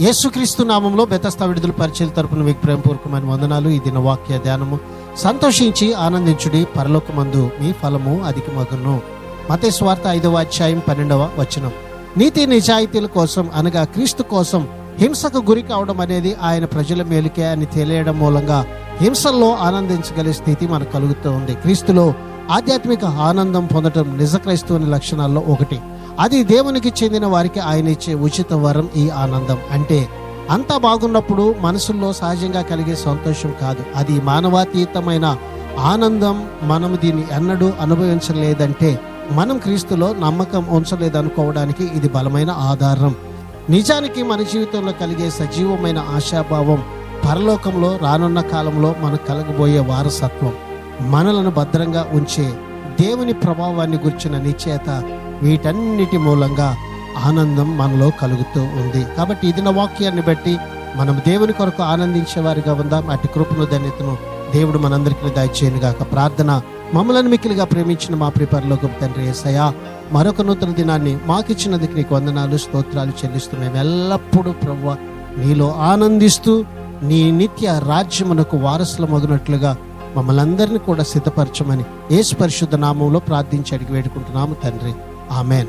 యేసుక్రీస్తు నామంలో బెతస్తా విడుదల పరిచయం తరపున మీకు ప్రేమపూర్వకమైన వందనాలు. ఈ దిన వాక్య ధ్యానము. సంతోషించి ఆనందించుడి, పరలోకమందు మీ ఫలము అధికమగును. మత్తయి సువార్త 5వ అధ్యాయం 12వ వచనం. నీతి నిజాయితీల కోసం అనగా క్రీస్తు కోసం హింసకు గురి కావడం అనేది ఆయన ప్రజల మేలుకే అని తెలియడం మూలంగా హింసల్లో ఆనందించగలిగే స్థితి మనకు కలుగుతూ ఉంది. క్రీస్తులో ఆధ్యాత్మిక ఆనందం పొందడం నిజ క్రైస్తవుని లక్షణాల్లో ఒకటి. అది దేవునికి చెందిన వారికి ఆయన ఇచ్చే ఉచిత వరం. ఈ ఆనందం అంటే అంతా బాగున్నప్పుడు మనసుల్లో సహజంగా కలిగే సంతోషం కాదు, అది మానవాతీతమైన ఆనందం. మనం దీన్ని ఎన్నడూ అనుభవించలేదంటే మనం క్రీస్తులో నమ్మకం ఉంచలేదనుకోవడానికి ఇది బలమైన ఆధారం. నిజానికి మన జీవితంలో కలిగే సజీవమైన ఆశాభావం పరలోకంలో రానున్న కాలంలో మనకు కలగబోయే వారసత్వం, మనలను భద్రంగా ఉంచే దేవుని ప్రభావాన్ని గురించిన నిశ్చయత, వీటన్నిటి మూలంగా ఆనందం మనలో కలుగుతూ ఉంది. కాబట్టి ఇది నా వాక్యాన్ని బట్టి మనం దేవుని కొరకు ఆనందించే వారిగా ఉందాం. అటు కృపను ధన్యతను దేవుడు మనందరికీ దయచేయను గాక. ప్రార్థన. మమ్మలను మిక్కిలిగా ప్రేమించిన మా ప్రియ పరలోకపు తండ్రి యేసయ్యా, మరొక నూతన దినాన్ని మాకిచ్చినందుకు నీకు వందనాలు, స్తోత్రాలు చెల్లిస్తూ మేము ఎల్లప్పుడూ ప్రభువా నీలో ఆనందిస్తూ నీ నిత్య రాజ్యమునకు వారసులమగునట్లుగా మమ్మల్ని అందరినీ కూడా సిద్ధపరచమని యేసు పరిశుద్ధ నామంలో ప్రార్థించి అడిగి వేడుకుంటున్నాము తండ్రి. ఆమెన్.